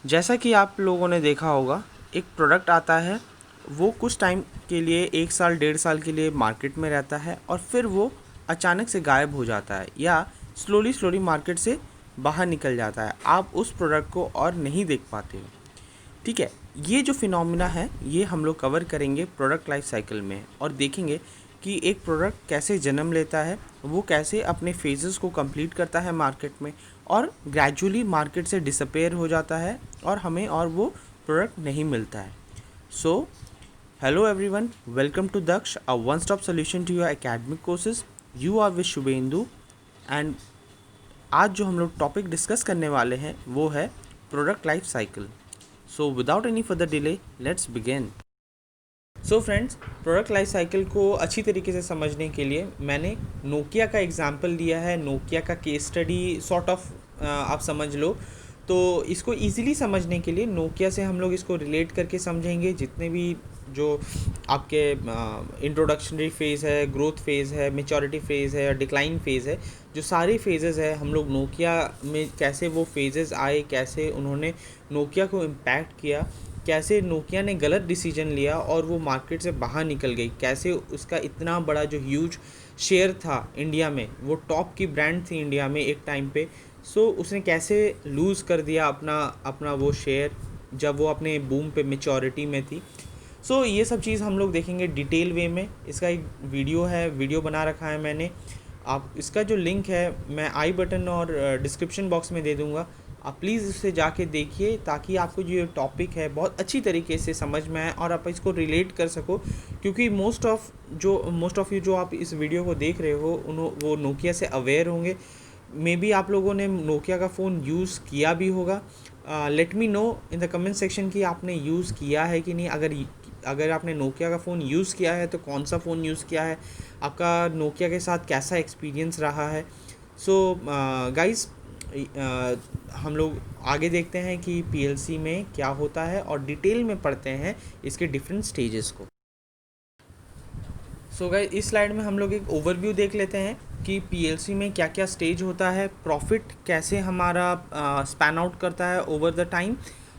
जैसा कि आप लोगों ने देखा होगा, एक प्रोडक्ट आता है, वो कुछ टाइम के लिए 1 साल 1.5 साल के लिए मार्केट में रहता है और फिर वो अचानक से गायब हो जाता है या स्लोली स्लोली मार्केट से बाहर निकल जाता है। आप उस प्रोडक्ट को और नहीं देख पाते हो। ठीक है, ये जो फिनोमिना है ये हम लोग कवर करेंगे प्रोडक्ट लाइफ साइकिल में और देखेंगे कि एक प्रोडक्ट कैसे जन्म लेता है, वो कैसे अपने फेजेस को कंप्लीट करता है मार्केट में और ग्रेजुअली मार्केट से डिसअपेयर हो जाता है और हमें और वो प्रोडक्ट नहीं मिलता है। So hello everyone, welcome to Daksh, a one stop solution to your academic courses. You are with Shubhendu and आज जो हम लोग टॉपिक डिस्कस करने वाले हैं वो है product life cycle. So without any further delay, let's begin. So friends, product life cycle को अच्छी तरीके से समझने के लिए मैंने नोकिया का एग्जांपल लिया है। नोकिया का केस स्टडी सॉर्ट ऑफ आप समझ लो। तो इसको इजीली समझने के लिए नोकिया से हम लोग इसको रिलेट करके समझेंगे। जितने भी जो आपके इंट्रोडक्शनरी फेज़ है, ग्रोथ फेज़ है, मेचोरिटी फेज़ है, डिक्लाइन फेज़ है, जो सारे फेजेस है हम लोग नोकिया में कैसे वो फेजेस आए, कैसे उन्होंने नोकिया को इम्पैक्ट किया, कैसे नोकिया ने गलत डिसीजन लिया और वो मार्केट से बाहर निकल गई, कैसे उसका इतना बड़ा जो ह्यूज शेयर था इंडिया में, वो टॉप की ब्रांड थी इंडिया में एक टाइम पे। सो उसने कैसे लूज़ कर दिया अपना अपना वो शेयर जब वो अपने बूम पे मेचोरिटी में थी। सो ये सब चीज़ हम लोग देखेंगे डिटेल वे में। इसका एक वीडियो बना रखा है मैंने। आप इसका जो लिंक है मैं आई बटन और डिस्क्रिप्शन बॉक्स में दे दूँगा। आप प्लीज़ उससे जाके देखिए ताकि आपको जो ये टॉपिक है बहुत अच्छी तरीके से समझ में आए और आप इसको रिलेट कर सको, क्योंकि मोस्ट ऑफ़ यू जो आप इस वीडियो को देख रहे हो वो नोकिया से अवेयर होंगे। मे बी आप लोगों ने नोकिया का फ़ोन यूज़ किया भी होगा। Let me know in the comment section कि आपने यूज़ किया है कि नहीं। अगर आपने नोकिया का फ़ोन यूज़ किया है तो कौन सा फ़ोन यूज़ किया है, आपका नोकिया के साथ कैसा एक्सपीरियंस रहा है। सो गाइस, हम लोग आगे देखते हैं कि पीएलसी में क्या होता है और डिटेल में पढ़ते हैं इसके डिफरेंट स्टेजेस को। सो गाइस, इस स्लाइड में हम लोग एक ओवरव्यू देख लेते हैं कि पीएलसी में क्या क्या स्टेज होता है, प्रॉफिट कैसे हमारा स्पैन आउट करता है ओवर द टाइम,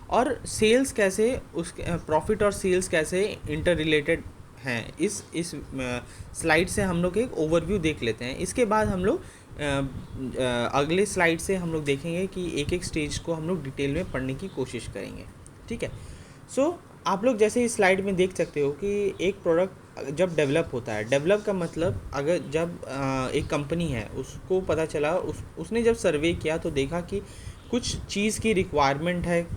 और सेल्स कैसे उस प्रॉफिट और सेल्स कैसे इंटर रिलेटेड हैं। इस स्लाइड से हम लोग एक ओवरव्यू देख लेते हैं। इसके बाद हम लोग अगले स्लाइड से हम लोग देखेंगे कि एक एक स्टेज को हम लोग डिटेल में पढ़ने की कोशिश करेंगे। ठीक है। सो आप लोग जैसे इस स्लाइड में देख सकते हो कि एक प्रोडक्ट जब डेवलप होता है, डेवलप का मतलब अगर जब एक कंपनी है उसको पता चला, उसने जब सर्वे किया तो देखा कि कुछ चीज़ की रिक्वायरमेंट है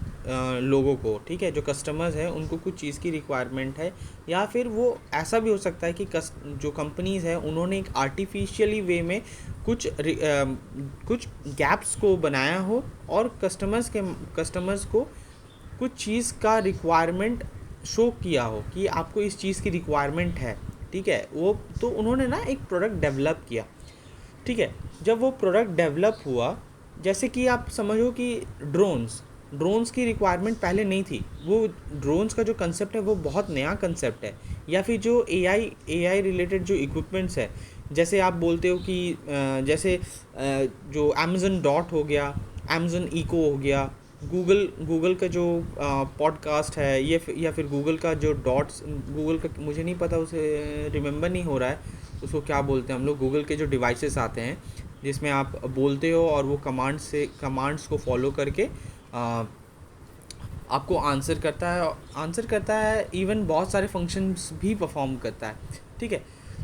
लोगों को। ठीक है, जो कस्टमर्स हैं उनको कुछ चीज़ की रिक्वायरमेंट है, या फिर वो ऐसा भी हो सकता है कि जो कंपनीज़ हैं उन्होंने एक आर्टिफिशियली वे में कुछ गैप्स को बनाया हो और कस्टमर्स को कुछ चीज़ का रिक्वायरमेंट शो किया हो कि आपको इस चीज़ की रिक्वायरमेंट है। ठीक है, वो तो उन्होंने ना एक प्रोडक्ट डेवलप किया। ठीक है, जब वो प्रोडक्ट डेवलप हुआ, जैसे कि आप समझो कि ड्रोन्स की रिक्वायरमेंट पहले नहीं थी। वो ड्रोन्स का जो कंसेप्ट है वो बहुत नया कंसेप्ट है। या फिर जो एआई रिलेटेड जो इक्विपमेंट्स है, जैसे आप बोलते हो कि जैसे जो अमेज़न डॉट हो गया, अमेज़न इको हो गया, गूगल का जो पॉडकास्ट है, या फिर गूगल का जो डॉट्स, गूगल का मुझे नहीं पता, उसे रिमेंबर नहीं हो रहा है उसको क्या बोलते हैं हम लोग। गूगल के जो डिवाइसेस आते हैं जिसमें आप बोलते हो और वो कमांड्स को फॉलो करके आपको आंसर करता है, इवन बहुत सारे फंक्शंस भी परफॉर्म करता है। ठीक है।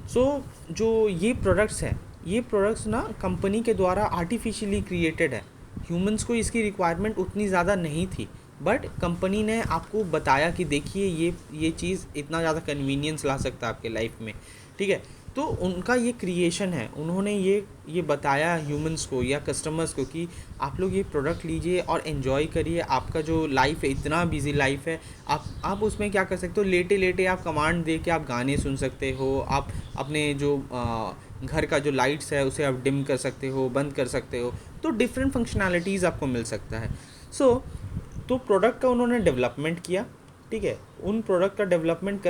सो जो ये प्रोडक्ट्स ना कंपनी के द्वारा आर्टिफिशियली क्रिएटेड है। ह्यूमंस को इसकी रिक्वायरमेंट उतनी ज़्यादा नहीं थी, बट कंपनी ने आपको बताया कि देखिए ये चीज़ इतना ज़्यादा कन्वीनियंस ला सकता है आपके लाइफ में। ठीक है, तो उनका ये क्रिएशन है। उन्होंने ये बताया ह्यूमंस को या कस्टमर्स को कि आप लोग ये प्रोडक्ट लीजिए और एंजॉय करिए। आपका जो लाइफ है, इतना बिजी लाइफ है, आप उसमें क्या कर सकते हो, लेटे लेटे आप कमांड दे के आप गाने सुन सकते हो। आप अपने जो घर का जो लाइट्स है उसे आप डिम कर सकते हो, बंद कर सकते हो। तो डिफरेंट फंक्शनैलिटीज़ आपको मिल सकता है। तो प्रोडक्ट का उन्होंने डेवलपमेंट किया। ठीक है, उन प्रोडक्ट का डेवलपमेंट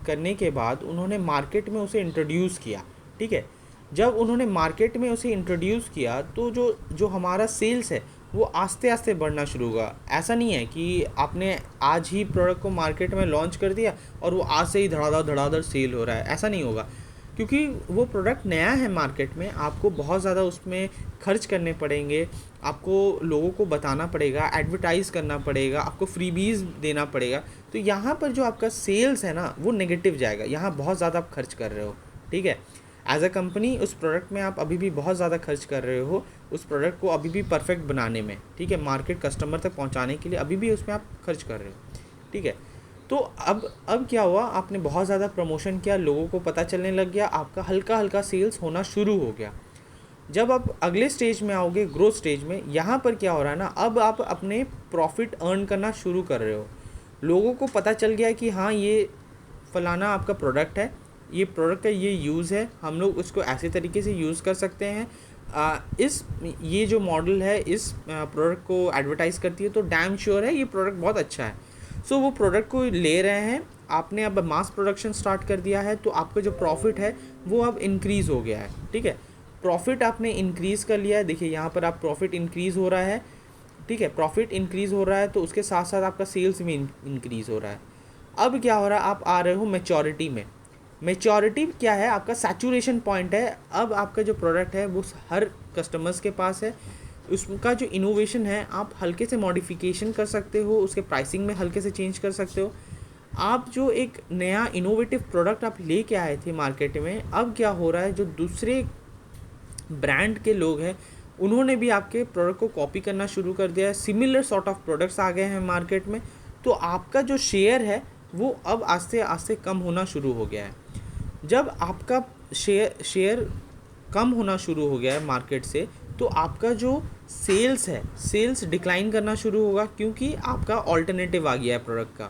करने के बाद उन्होंने मार्केट में उसे इंट्रोड्यूस किया। ठीक है, जब उन्होंने मार्केट में उसे इंट्रोड्यूस किया तो जो हमारा सेल्स है वो आस्ते आस्ते बढ़ना शुरू होगा। ऐसा नहीं है कि आपने आज ही प्रोडक्ट को मार्केट में लॉन्च कर दिया और वो आज से ही धड़ाधड़ धड़ाधड़ सेल हो रहा है, ऐसा नहीं होगा। क्योंकि वो प्रोडक्ट नया है मार्केट में, आपको बहुत ज़्यादा उसमें खर्च करने पड़ेंगे, आपको लोगों को बताना पड़ेगा, एडवर्टाइज़ करना पड़ेगा, आपको फ्रीबीज़ देना पड़ेगा। तो यहाँ पर जो आपका सेल्स है ना वो नेगेटिव जाएगा, यहाँ बहुत ज़्यादा आप खर्च कर रहे हो, ठीक है। एज अ कंपनी उस प्रोडक्ट में आप अभी भी बहुत ज़्यादा खर्च कर रहे हो, उस प्रोडक्ट को अभी भी परफेक्ट बनाने में, ठीक है, मार्केट कस्टमर तक पहुंचाने के लिए अभी भी उसमें आप खर्च कर रहे हो, ठीक है। तो अब क्या हुआ, आपने बहुत ज़्यादा प्रमोशन किया, लोगों को पता चलने लग गया, आपका हल्का हल्का सेल्स होना शुरू हो गया। जब आप अगले स्टेज में आओगे, ग्रोथ स्टेज में, यहाँ पर क्या हो रहा है ना, अब आप अपने प्रॉफिट अर्न करना शुरू कर रहे हो। लोगों को पता चल गया कि हाँ ये फलाना आपका प्रोडक्ट है, ये प्रोडक्ट का ये यूज़ है, हम लोग उसको ऐसे तरीके से यूज़ कर सकते हैं। ये जो मॉडल है इस प्रोडक्ट को एडवर्टाइज़ करती है, तो डैम श्योर है ये प्रोडक्ट बहुत अच्छा है। सो वो प्रोडक्ट को ले रहे हैं, आपने अब मास प्रोडक्शन स्टार्ट कर दिया है, तो आपका जो प्रॉफिट है वो अब इंक्रीज़ हो गया है, ठीक है। प्रॉफिट आपने इंक्रीज़ कर लिया है, देखिए यहाँ पर आप प्रॉफिट इंक्रीज़ हो रहा है, ठीक है, प्रॉफिट इंक्रीज़ हो रहा है, तो उसके साथ साथ आपका सेल्स भी इंक्रीज़ हो रहा है। अब क्या हो रहा है, आप आ रहे हो मैच्योरिटी में। मैच्योरिटी क्या है, आपका सैचुरेशन पॉइंट है। अब आपका जो प्रोडक्ट है वो हर कस्टमर्स के पास है, उसका जो इनोवेशन है आप हल्के से मॉडिफिकेशन कर सकते हो, उसके प्राइसिंग में हल्के से चेंज कर सकते हो। आप जो एक नया इनोवेटिव प्रोडक्ट आप लेके आए थे मार्केट में, अब क्या हो रहा है, जो दूसरे ब्रांड के लोग हैं उन्होंने भी आपके प्रोडक्ट को कॉपी करना शुरू कर दिया है, सिमिलर सॉर्ट ऑफ प्रोडक्ट्स आ गए हैं मार्केट में। तो आपका जो शेयर है वो अब आस्ते आस्ते कम होना शुरू हो गया है। जब आपका शेयर कम होना शुरू हो गया है मार्केट से, तो आपका जो सेल्स है, सेल्स डिक्लाइन करना शुरू होगा, क्योंकि आपका ऑल्टरनेटिव आ गया है प्रोडक्ट का।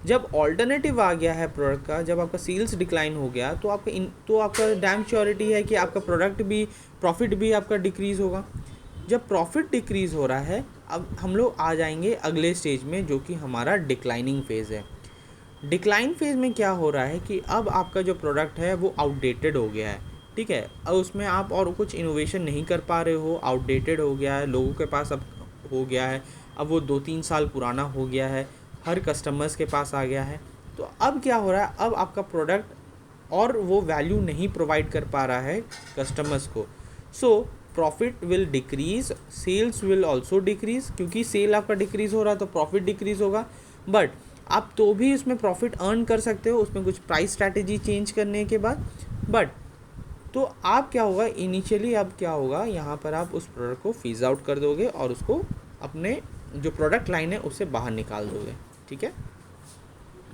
जब ऑल्टरनेटिव आ गया है प्रोडक्ट का, जब आपका सेल्स डिक्लाइन हो गया, तो आपका डैम श्योरिटी है कि आपका प्रोडक्ट भी, प्रॉफिट भी आपका डिक्रीज़ होगा। जब प्रॉफिट डिक्रीज़ हो रहा है, अब हम लोग आ जाएंगे अगले स्टेज में, जो कि हमारा डिक्लाइनिंग फेज़ है। डिक्लाइन फेज़ में क्या हो रहा है कि अब आपका जो प्रोडक्ट है वो आउटडेटेड हो गया है, ठीक है। अब उसमें आप और कुछ इनोवेशन नहीं कर पा रहे हो, आउटडेटेड हो गया है, लोगों के पास अब हो गया है, अब वो 2-3 साल पुराना हो गया है, हर कस्टमर्स के पास आ गया है। तो अब क्या हो रहा है, अब आपका प्रोडक्ट और वो वैल्यू नहीं प्रोवाइड कर पा रहा है कस्टमर्स को। So profit will decrease, sales will also decrease, क्योंकि सेल आपका डिक्रीज़ हो रहा है तो प्रॉफिट डिक्रीज़ होगा। बट आप तो भी उसमें प्रॉफिट अर्न कर सकते हो, उसमें कुछ प्राइस स्ट्रैटेजी चेंज करने के बाद। बट तो आप क्या होगा, इनिशियली अब क्या होगा, यहाँ पर आप उस प्रोडक्ट को फीज आउट कर दोगे और उसको अपने जो प्रोडक्ट लाइन है उससे बाहर निकाल दोगे, ठीक है।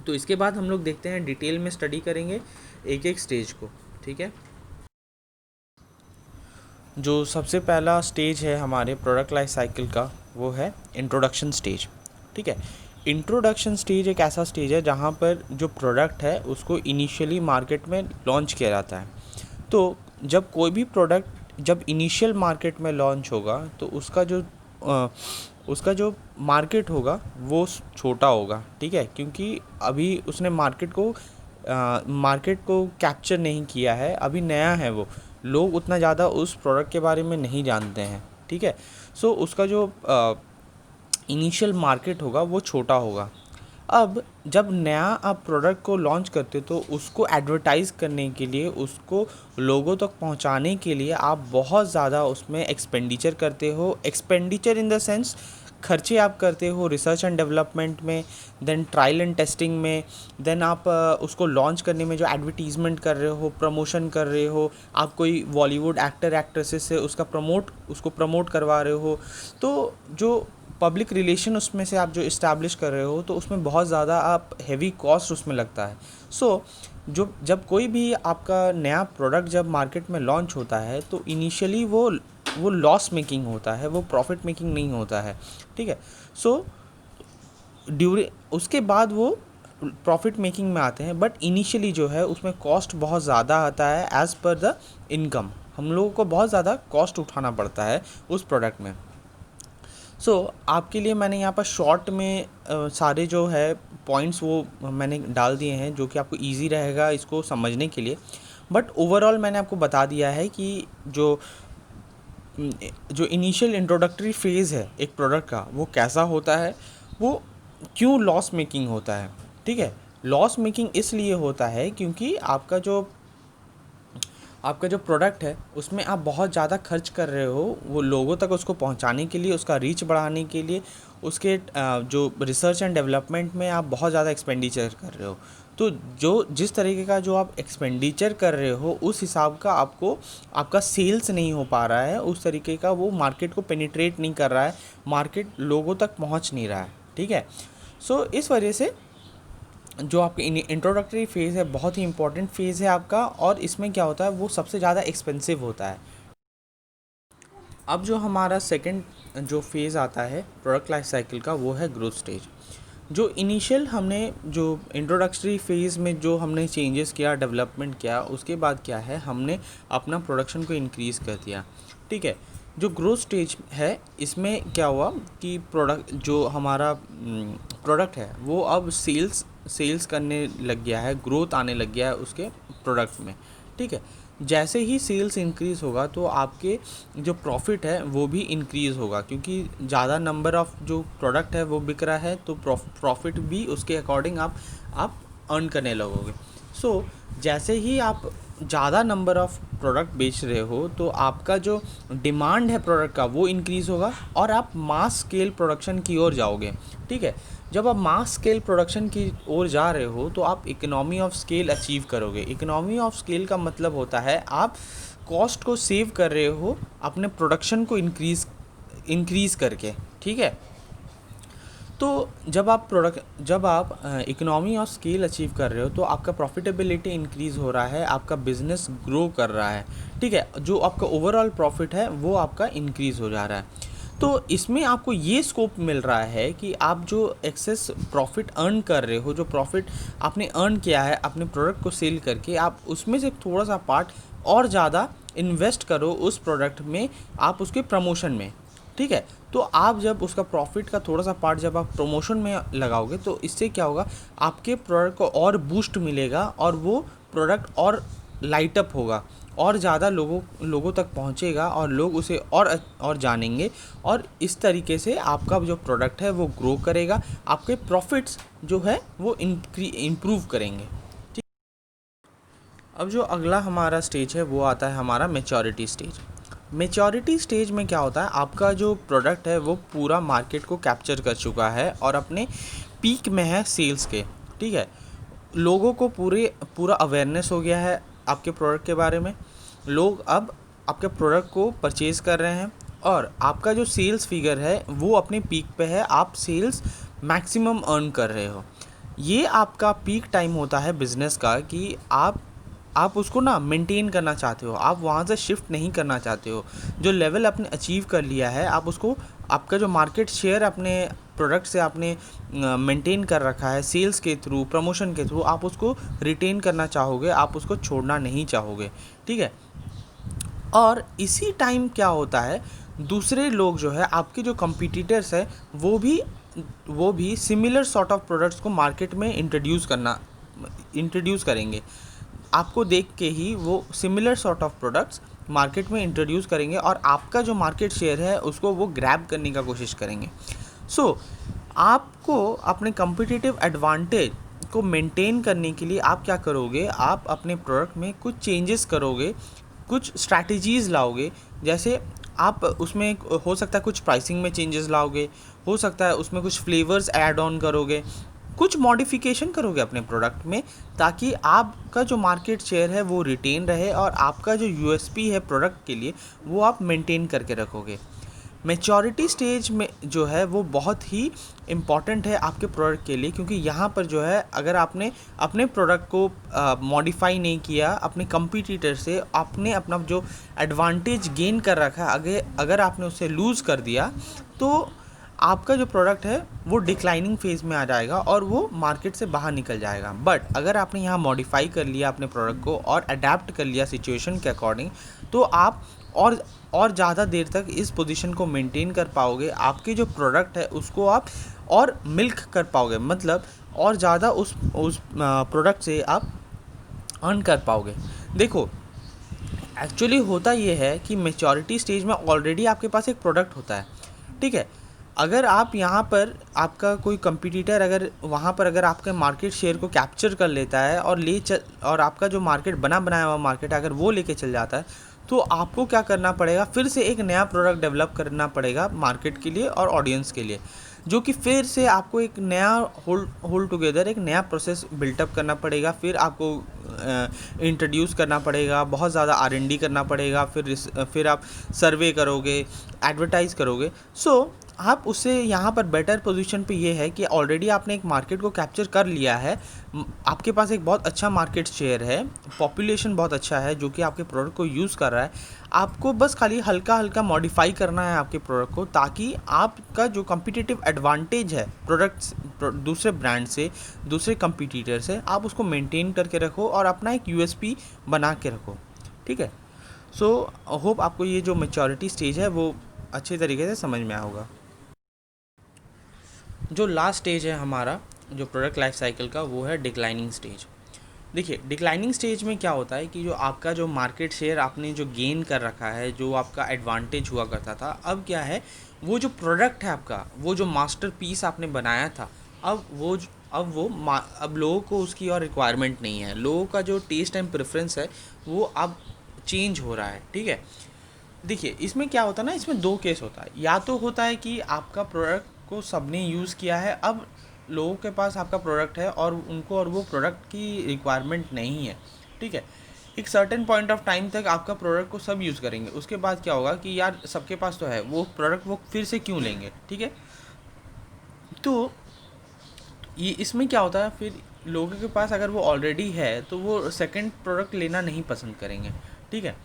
तो इसके बाद हम लोग देखते हैं, डिटेल में स्टडी करेंगे एक एक स्टेज को, ठीक है। जो सबसे पहला स्टेज है हमारे प्रोडक्ट लाइफ साइकिल का, वो है इंट्रोडक्शन स्टेज, ठीक है। इंट्रोडक्शन स्टेज एक ऐसा स्टेज है जहाँ पर जो प्रोडक्ट है उसको इनिशियली मार्केट में लॉन्च किया जाता है। तो जब कोई भी प्रोडक्ट जब इनिशियल मार्केट में लॉन्च होगा, तो उसका जो मार्केट होगा वो छोटा होगा, ठीक है, क्योंकि अभी उसने मार्केट को कैप्चर नहीं किया है, अभी नया है वो, लोग उतना ज़्यादा उस प्रोडक्ट के बारे में नहीं जानते हैं, ठीक है। सो उसका जो इनिशियल मार्केट होगा वो छोटा होगा। अब जब नया आप प्रोडक्ट को लॉन्च करते हो, तो उसको एडवर्टाइज़ करने के लिए, उसको लोगों तक पहुंचाने के लिए आप बहुत ज़्यादा उसमें एक्सपेंडिचर करते हो। एक्सपेंडिचर इन द सेंस खर्चे आप करते हो रिसर्च एंड डेवलपमेंट में, देन ट्रायल एंड टेस्टिंग में, देन आप उसको लॉन्च करने में जो एडवर्टीज़मेंट कर रहे हो, प्रमोशन कर रहे हो, आप कोई बॉलीवुड एक्टर एक्ट्रेसेस से उसको प्रमोट करवा रहे हो। तो जो पब्लिक रिलेशन उसमें से आप जो इस्टेब्लिश कर रहे हो, तो उसमें बहुत ज़्यादा आप हेवी कॉस्ट उसमें लगता है। सो जब कोई भी आपका नया प्रोडक्ट जब मार्केट में लॉन्च होता है, तो इनिशियली वो लॉस मेकिंग होता है, वो प्रॉफिट मेकिंग नहीं होता है, ठीक है। सो उसके बाद वो प्रॉफिट मेकिंग में आते हैं, बट इनिशियली जो है उसमें कॉस्ट बहुत ज़्यादा आता है एज़ पर द इनकम। हम लोगों को बहुत ज़्यादा कॉस्ट उठाना पड़ता है उस प्रोडक्ट में। आपके लिए मैंने यहाँ पर शॉर्ट में सारे जो है पॉइंट्स वो मैंने डाल दिए हैं, जो कि आपको ईज़ी रहेगा इसको समझने के लिए। बट ओवरऑल मैंने आपको बता दिया है कि जो जो इनिशियल इंट्रोडक्टरी फेज़ है एक प्रोडक्ट का वो कैसा होता है, वो क्यों लॉस मेकिंग होता है। ठीक है, लॉस मेकिंग इसलिए होता है क्योंकि आपका जो प्रोडक्ट है उसमें आप बहुत ज़्यादा खर्च कर रहे हो, वो लोगों तक उसको पहुंचाने के लिए, उसका रीच बढ़ाने के लिए, उसके जो रिसर्च एंड डेवलपमेंट में आप बहुत ज़्यादा एक्सपेंडिचर कर रहे हो। तो जो जिस तरीके का जो आप एक्सपेंडिचर कर रहे हो उस हिसाब का आपको आपका सेल्स नहीं हो पा रहा है, उस तरीके का वो मार्केट को पेनिट्रेट नहीं कर रहा है, मार्केट लोगों तक पहुंच नहीं रहा है। ठीक है, सो इस वजह से जो आपकी इंट्रोडक्टरी फेज़ है बहुत ही इंपॉर्टेंट फेज़ है आपका, और इसमें क्या होता है वो सबसे ज़्यादा एक्सपेंसिव होता है। अब जो हमारा सेकंड जो फेज़ आता है प्रोडक्ट लाइफ साइकिल का वो है ग्रोथ स्टेज। जो इनिशियल हमने जो इंट्रोडक्टरी फेज़ में जो हमने चेंजेस किया, डेवलपमेंट किया, उसके बाद क्या है हमने अपना प्रोडक्शन को इंक्रीज़ कर दिया। ठीक है, जो ग्रोथ स्टेज है इसमें क्या हुआ कि प्रोडक्ट जो हमारा प्रोडक्ट है वो अब सेल्स करने लग गया है, ग्रोथ आने लग गया है उसके प्रोडक्ट में। ठीक है, जैसे ही सेल्स इंक्रीज़ होगा तो आपके जो प्रॉफिट है वो भी इंक्रीज़ होगा, क्योंकि ज़्यादा नंबर ऑफ़ जो प्रोडक्ट है वो बिक रहा है, तो प्रॉफिट भी उसके अकॉर्डिंग आप अर्न करने लगोगे। सो जैसे ही आप ज़्यादा नंबर ऑफ़ प्रोडक्ट बेच रहे हो तो आपका जो डिमांड है प्रोडक्ट का वो इंक्रीज़ होगा और आप मास स्केल प्रोडक्शन की ओर जाओगे। ठीक है, जब आप मास स्केल प्रोडक्शन की ओर जा रहे हो तो आप इकोनॉमी ऑफ स्केल अचीव करोगे। इकोनॉमी ऑफ स्केल का मतलब होता है आप कॉस्ट को सेव कर रहे हो अपने प्रोडक्शन को इंक्रीज़ करके। ठीक है, तो जब आप इकोनॉमी ऑफ स्केल अचीव कर रहे हो तो आपका प्रॉफिटेबिलिटी इंक्रीज़ हो रहा है, आपका बिजनेस ग्रो कर रहा है। ठीक है, जो आपका ओवरऑल प्रॉफिट है वो आपका इंक्रीज़ हो जा रहा है। तो इसमें आपको ये स्कोप मिल रहा है कि आप जो एक्सेस प्रॉफिट अर्न कर रहे हो, जो प्रॉफिट आपने अर्न किया है अपने प्रोडक्ट को सेल करके, आप उसमें से थोड़ा सा पार्ट और ज़्यादा इन्वेस्ट करो उस प्रोडक्ट में, आप उसके प्रमोशन में। ठीक है, तो आप जब उसका प्रॉफिट का थोड़ा सा पार्ट जब आप प्रमोशन में लगाओगे तो इससे क्या होगा, आपके प्रोडक्ट को और बूस्ट मिलेगा और वो प्रोडक्ट और लाइट अप होगा और ज़्यादा लोगों तक पहुंचेगा और लोग उसे और जानेंगे, और इस तरीके से आपका जो प्रोडक्ट है वो ग्रो करेगा, आपके प्रॉफिट्स जो है वो इम्प्रूव करेंगे। ठीक, अब जो अगला हमारा स्टेज है वो आता है हमारा मैच्योरिटी स्टेज। मैच्योरिटी स्टेज में क्या होता है, आपका जो प्रोडक्ट है वो पूरा मार्केट को कैप्चर कर चुका है और अपने पीक में है सेल्स के। ठीक है, लोगों को पूरा अवेयरनेस हो गया है आपके प्रोडक्ट के बारे में, लोग अब आपके प्रोडक्ट को परचेज़ कर रहे हैं और आपका जो सेल्स फिगर है वो अपने पीक पे है, आप सेल्स मैक्सिमम अर्न कर रहे हो। ये आपका पीक टाइम होता है बिज़नेस का कि आप उसको ना मेंटेन करना चाहते हो, आप वहाँ से शिफ्ट नहीं करना चाहते हो। जो लेवल आपने अचीव कर लिया है आप उसको, आपका जो मार्केट शेयर अपने प्रोडक्ट से आपने मेंटेन कर रखा है सेल्स के थ्रू, प्रमोशन के थ्रू, आप उसको रिटेन करना चाहोगे, आप उसको छोड़ना नहीं चाहोगे। ठीक है, और इसी टाइम क्या होता है, दूसरे लोग जो है आपके जो कंपटीटर्स है वो भी सिमिलर सॉर्ट ऑफ प्रोडक्ट्स को मार्केट में इंट्रोड्यूस करेंगे। आपको देख के ही वो similar sort of products market में इंट्रोड्यूस करेंगे और आपका जो मार्केट शेयर है उसको वो ग्रैब करने का कोशिश करेंगे। सो आपको अपने कम्पिटिटिव एडवांटेज को मेंटेन करने के लिए आप क्या करोगे, आप अपने प्रोडक्ट में कुछ चेंजेस करोगे, कुछ स्ट्रैटेजीज़ लाओगे। जैसे आप उसमें हो सकता है कुछ प्राइसिंग में चेंजेस लाओगे, हो सकता है उसमें कुछ फ्लेवर्स ऐड ऑन करोगे, कुछ मॉडिफिकेशन करोगे अपने प्रोडक्ट में, ताकि आपका जो मार्केट शेयर है वो रिटेन रहे और आपका जो यूएसपी है प्रोडक्ट के लिए वो आप मेंटेन करके रखोगे। मैच्योरिटी स्टेज में जो है वो बहुत ही इम्पॉर्टेंट है आपके प्रोडक्ट के लिए, क्योंकि यहाँ पर जो है अगर आपने अपने प्रोडक्ट को मॉडिफाई नहीं किया अपने कंपटीटर से, आपने अपना जो एडवांटेज गेन कर रखा है अगर आपने उसे लूज़ कर दिया तो आपका जो प्रोडक्ट है वो डिक्लाइनिंग फेज़ में आ जाएगा और वो मार्केट से बाहर निकल जाएगा। बट अगर आपने यहाँ मॉडिफाई कर लिया अपने प्रोडक्ट को और अडेप्ट कर लिया सिचुएशन के अकॉर्डिंग, तो आप और ज़्यादा देर तक इस पोजीशन को मेंटेन कर पाओगे, आपके जो प्रोडक्ट है उसको आप और मिल्क कर पाओगे, मतलब और ज़्यादा उस प्रोडक्ट से आप अर्न कर पाओगे। देखो, एक्चुअली होता ये है कि मैच्योरिटी स्टेज में ऑलरेडी आपके पास एक प्रोडक्ट होता है, ठीक है। अगर आप यहाँ पर आपका कोई कंपटीटर अगर वहाँ पर अगर आपके मार्केट शेयर को कैप्चर कर लेता है और आपका जो मार्केट बनाया हुआ मार्केट अगर वो लेके चल जाता है, तो आपको क्या करना पड़ेगा, फिर से एक नया प्रोडक्ट डेवलप करना पड़ेगा मार्केट के लिए और ऑडियंस के लिए, जो कि फिर से आपको एक नया होल्ड टुगेदर एक नया प्रोसेस बिल्टअप करना पड़ेगा। फिर आपको इंट्रोड्यूस करना पड़ेगा, बहुत ज़्यादा R&D करना पड़ेगा, फिर आप सर्वे करोगे, एडवर्टाइज़ करोगे। सो आप उससे यहाँ पर बेटर पोजीशन पे ये है कि ऑलरेडी आपने एक मार्केट को कैप्चर कर लिया है, आपके पास एक बहुत अच्छा मार्केट शेयर है, पॉपुलेशन बहुत अच्छा है जो कि आपके प्रोडक्ट को यूज़ कर रहा है। आपको बस खाली हल्का हल्का मॉडिफाई करना है आपके प्रोडक्ट को, ताकि आपका जो कम्पिटिटिव एडवांटेज है प्रोडक्ट्स दूसरे ब्रांड से, दूसरे कंपटीटर से, आप उसको मेंटेन करके रखो और अपना एक USP बना के रखो, ठीक है। सो होप आपको ये जो मैच्योरिटी स्टेज है वो अच्छे तरीके से समझ में आया होगा। जो लास्ट स्टेज है हमारा जो प्रोडक्ट लाइफ साइकिल का, वो है डिक्लाइनिंग स्टेज। देखिए, डिक्लाइनिंग स्टेज में क्या होता है कि जो आपका जो मार्केट शेयर आपने जो गेन कर रखा है, जो आपका एडवांटेज हुआ करता था, अब क्या है, वो जो प्रोडक्ट है आपका, वो जो मास्टरपीस आपने बनाया था, अब लोगों को उसकी और रिक्वायरमेंट नहीं है। लोगों का जो टेस्ट एंड प्रेफरेंस है वो अब चेंज हो रहा है, ठीक है। देखिए, इसमें क्या होता है ना, इसमें दो केस होता है। या तो होता है कि आपका प्रोडक्ट को सबने यूज़ किया है, अब लोगों के पास आपका प्रोडक्ट है और वो प्रोडक्ट की रिक्वायरमेंट नहीं है, ठीक है। एक सर्टेन पॉइंट ऑफ टाइम तक आपका प्रोडक्ट को सब यूज़ करेंगे, उसके बाद क्या होगा कि यार सबके पास तो है वो प्रोडक्ट, वो फिर से क्यों लेंगे, ठीक है। तो ये इसमें क्या होता है, फिर लोगों के पास अगर वो ऑलरेडी है तो वो सेकंड प्रोडक्ट लेना नहीं पसंद करेंगे, ठीक है।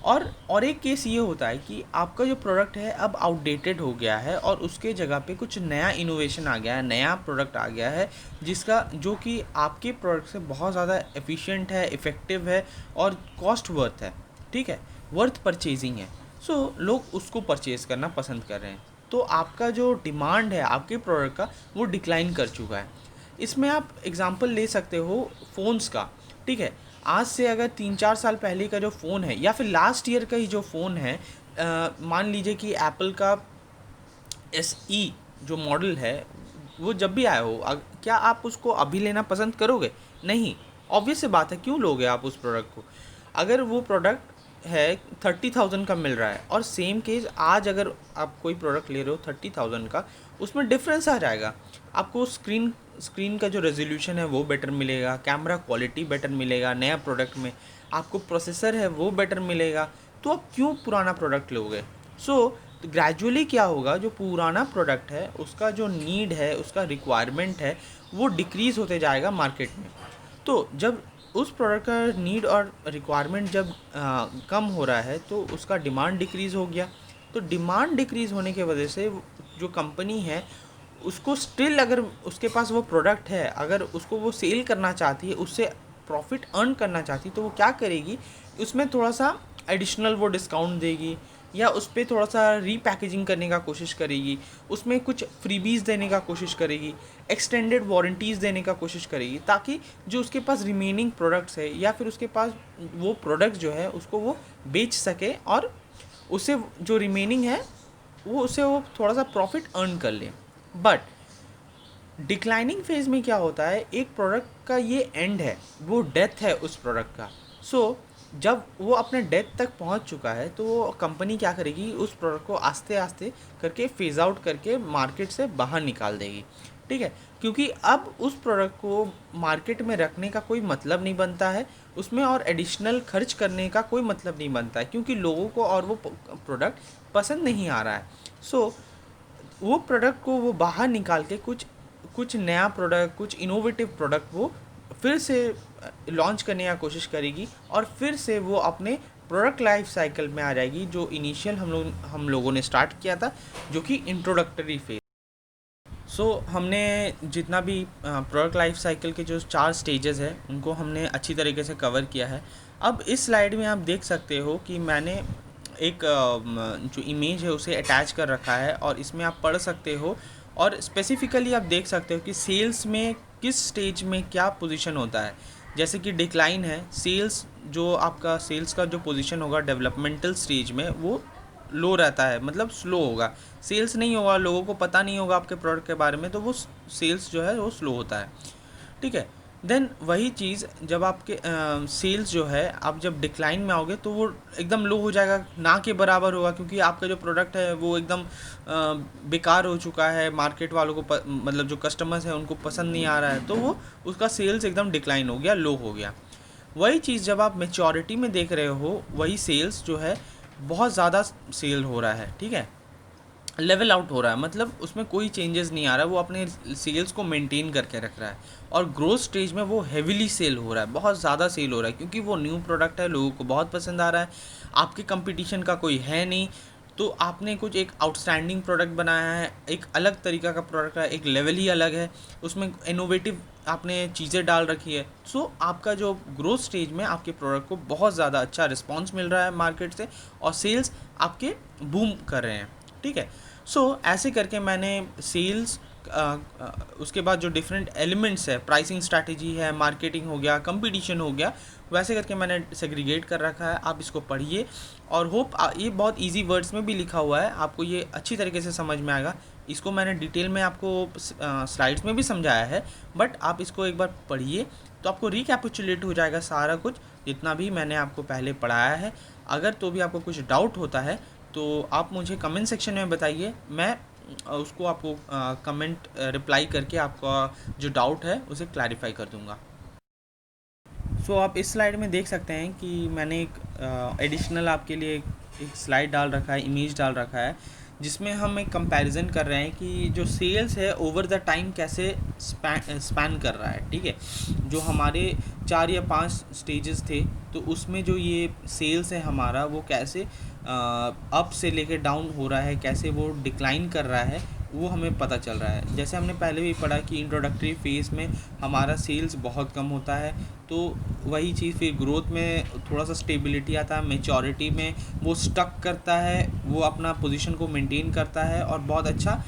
और एक केस ये होता है कि आपका जो प्रोडक्ट है अब आउटडेटेड हो गया है और उसके जगह पे कुछ नया इनोवेशन आ गया है, नया प्रोडक्ट आ गया है, जो कि आपके प्रोडक्ट से बहुत ज़्यादा एफिशिएंट है, इफ़ेक्टिव है और कॉस्ट वर्थ है, ठीक है, वर्थ परचेजिंग है। सो लोग उसको परचेज़ करना पसंद कर रहे हैं। तो आपका जो डिमांड है आपके प्रोडक्ट का, वो डिक्लाइन कर चुका है। इसमें आप एग्जांपल ले सकते हो फ़ोन्स का, ठीक है। आज से अगर 3-4 साल पहले का जो फ़ोन है या फिर लास्ट ईयर का ही जो फ़ोन है, मान लीजिए कि एप्पल का SE जो मॉडल है, वो जब भी आया हो, क्या आप उसको अभी लेना पसंद करोगे? नहीं। ऑब्वियस सी बात है, क्यों लोगे आप उस प्रोडक्ट को? अगर वो प्रोडक्ट है 30,000 का मिल रहा है और सेम केस आज अगर आप कोई प्रोडक्ट ले रहे हो 30,000 का, उसमें डिफरेंस आ जाएगा। आपको स्क्रीन का जो रेजोल्यूशन है वो बेटर मिलेगा, कैमरा क्वालिटी बेटर मिलेगा नया प्रोडक्ट में, आपको प्रोसेसर है वो बेटर मिलेगा, तो आप क्यों पुराना प्रोडक्ट लोगे? तो ग्रेजुअली क्या होगा, जो पुराना प्रोडक्ट है उसका जो नीड है, उसका रिक्वायरमेंट है, वो डिक्रीज़ होते जाएगा मार्केट में। तो जब उस प्रोडक्ट का नीड और रिक्वायरमेंट जब कम हो रहा है तो उसका डिमांड डिक्रीज़ हो गया। तो डिमांड डिक्रीज़ होने की वजह से जो कंपनी है उसको स्टिल, अगर उसके पास वो प्रोडक्ट है, अगर उसको वो सेल करना चाहती है, उससे प्रॉफिट अर्न करना चाहती है, तो वो क्या करेगी, उसमें थोड़ा सा एडिशनल वो डिस्काउंट देगी या उस पर थोड़ा सा रीपैकेजिंग करने का कोशिश करेगी, उसमें कुछ फ्रीबीज़ देने का कोशिश करेगी, एक्सटेंडेड वारंटीज़ देने का कोशिश करेगी, ताकि जो उसके पास रिमेनिंग प्रोडक्ट्स है या फिर उसके पास वो प्रोडक्ट जो है उसको वो बेच सके और उससे जो रिमेनिंग है वो थोड़ा सा प्रॉफिट अर्न कर ले। बट डिक्लाइनिंग फेज़ में क्या होता है, एक प्रोडक्ट का ये एंड है, वो डेथ है उस प्रोडक्ट का। सो जब वो अपने डेथ तक पहुंच चुका है तो वो कंपनी क्या करेगी, उस प्रोडक्ट को आस्ते आस्ते करके फेज़ आउट करके मार्केट से बाहर निकाल देगी, ठीक है। क्योंकि अब उस प्रोडक्ट को मार्केट में रखने का कोई मतलब नहीं बनता है, उसमें और एडिशनल खर्च करने का कोई मतलब नहीं बनता है, क्योंकि लोगों को और वो प्रोडक्ट पसंद नहीं आ रहा है। सो वो प्रोडक्ट को वो बाहर निकाल के कुछ नया प्रोडक्ट, कुछ इनोवेटिव प्रोडक्ट वो फिर से लॉन्च करने की कोशिश करेगी और फिर से वो अपने प्रोडक्ट लाइफ साइकिल में आ जाएगी, जो इनिशियल हम लोगों ने स्टार्ट किया था, जो कि इंट्रोडक्टरी फेज। हमने जितना भी प्रोडक्ट लाइफ साइकिल के जो 4 स्टेजेस हैं उनको हमने अच्छी तरीके से कवर किया है। अब इस स्लाइड में आप देख सकते हो कि मैंने एक जो इमेज है उसे अटैच कर रखा है और इसमें आप पढ़ सकते हो और स्पेसिफिकली आप देख सकते हो कि सेल्स में किस स्टेज में क्या पोजीशन होता है। जैसे कि डिक्लाइन है, सेल्स जो आपका सेल्स का जो पोजीशन होगा डेवलपमेंटल स्टेज में वो लो रहता है, मतलब स्लो होगा, सेल्स नहीं होगा, लोगों को पता नहीं होगा आपके प्रोडक्ट के बारे में, तो वो सेल्स जो है वो स्लो होता है, ठीक है। देन वही चीज़ जब आपके सेल्स जो है आप जब डिक्लाइन में आओगे तो वो एकदम लो हो जाएगा, ना के बराबर होगा, क्योंकि आपका जो प्रोडक्ट है वो एकदम बेकार हो चुका है, मार्केट वालों को मतलब जो कस्टमर्स हैं उनको पसंद नहीं आ रहा है, तो वो उसका सेल्स एकदम डिक्लाइन हो गया, लो हो गया। वही चीज़ जब आप मेच्योरिटी में देख रहे हो, वही सेल्स जो है बहुत ज़्यादा सेल हो रहा है, ठीक है, लेवल आउट हो रहा है, मतलब उसमें कोई चेंजेस नहीं आ रहा है, वो अपने सेल्स को मेंटेन करके रख रहा है, और ग्रोथ स्टेज में वो हेविली सेल हो रहा है, बहुत ज़्यादा सेल हो रहा है, क्योंकि वो न्यू प्रोडक्ट है, लोगों को बहुत पसंद आ रहा है, आपके कंपटीशन का कोई है नहीं, तो आपने कुछ एक आउटस्टैंडिंग प्रोडक्ट बनाया है, एक अलग तरीका का प्रोडक्ट है, एक लेवल ही अलग है, उसमें इनोवेटिव आपने चीज़ें डाल रखी है, सो आपका जो ग्रोथ स्टेज में आपके प्रोडक्ट को बहुत ज़्यादा अच्छा रिस्पॉन्स मिल रहा है मार्केट से, और सेल्स आपके बूम कर रहे हैं, ठीक है। सो ऐसे करके मैंने सेल्स उसके बाद जो डिफरेंट एलिमेंट्स है, प्राइसिंग स्ट्रैटेजी है, मार्केटिंग हो गया, कंपटीशन हो गया, वैसे करके मैंने सेग्रीगेट कर रखा है, आप इसको पढ़िए, और होप ये बहुत इजी वर्ड्स में भी लिखा हुआ है, आपको ये अच्छी तरीके से समझ में आएगा, इसको मैंने डिटेल में आपको स्लाइड्स में भी समझाया है, बट आप इसको एक बार पढ़िए तो आपको रिकैपिचुलेट हो जाएगा सारा कुछ जितना भी मैंने आपको पहले पढ़ाया है। अगर तो भी आपको कुछ डाउट होता है तो आप मुझे कमेंट सेक्शन में बताइए, मैं उसको आपको कमेंट रिप्लाई करके आपका जो डाउट है उसे क्लैरिफाई कर दूंगा। सो आप इस स्लाइड में देख सकते हैं कि मैंने एक एडिशनल आपके लिए एक स्लाइड डाल रखा है, इमेज डाल रखा है, जिसमें हम एक कंपैरिजन कर रहे हैं कि जो सेल्स है ओवर द टाइम कैसे स्पैन कर रहा है, ठीक है। जो हमारे 4 या 5 स्टेजेस थे, तो उसमें जो ये सेल्स है हमारा वो कैसे अप से लेके डाउन हो रहा है, कैसे वो डिक्लाइन कर रहा है, वो हमें पता चल रहा है। जैसे हमने पहले भी पढ़ा कि इंट्रोडक्टरी फेज़ में हमारा सेल्स बहुत कम होता है, तो वही चीज़ फिर ग्रोथ में थोड़ा सा स्टेबिलिटी आता है, मेच्योरिटी में वो स्टक करता है, वो अपना पोजीशन को मेंटेन करता है और बहुत अच्छा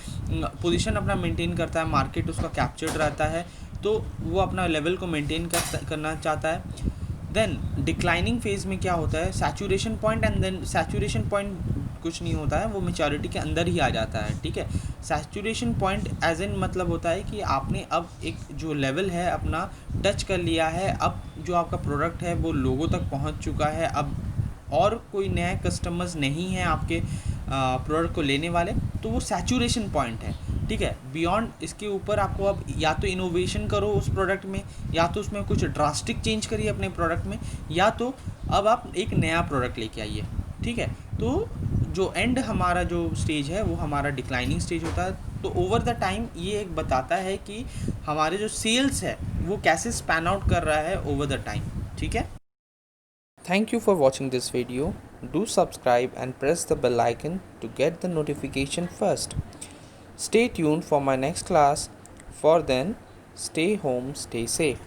पोजीशन अपना मेंटेन करता है, मार्केट उसका कैप्चर्ड रहता है, तो वो अपना लेवल को मेंटेन करना चाहता है। देन डिक्लाइनिंग फेज़ में क्या होता है, saturation point, and then saturation point कुछ नहीं होता है, वो मेच्योरिटी के अंदर ही आ जाता है, ठीक है। सैचुरेशन पॉइंट एज इन मतलब होता है कि आपने अब एक जो लेवल है अपना टच कर लिया है, अब जो आपका प्रोडक्ट है वो लोगों तक पहुंच चुका है, अब और कोई नए कस्टमर्स नहीं हैं आपके प्रोडक्ट को लेने वाले, तो वो सैचुरेशन पॉइंट है, ठीक है। बियॉन्ड इसके ऊपर आपको अब या तो इनोवेशन करो उस प्रोडक्ट में, या तो उसमें कुछ ड्रास्टिक चेंज करिए अपने प्रोडक्ट में, या तो अब आप एक नया प्रोडक्ट लेके आइए, ठीक है। तो जो एंड हमारा जो स्टेज है वो हमारा डिक्लाइनिंग स्टेज होता है। तो ओवर द टाइम ये एक बताता है कि हमारे जो सेल्स है वो कैसे स्पैन आउट कर रहा है ओवर द टाइम, ठीक है। Thank you for watching this video. Do subscribe and press the bell icon to get the notification first. Stay tuned for my next class. For then, stay home, stay safe.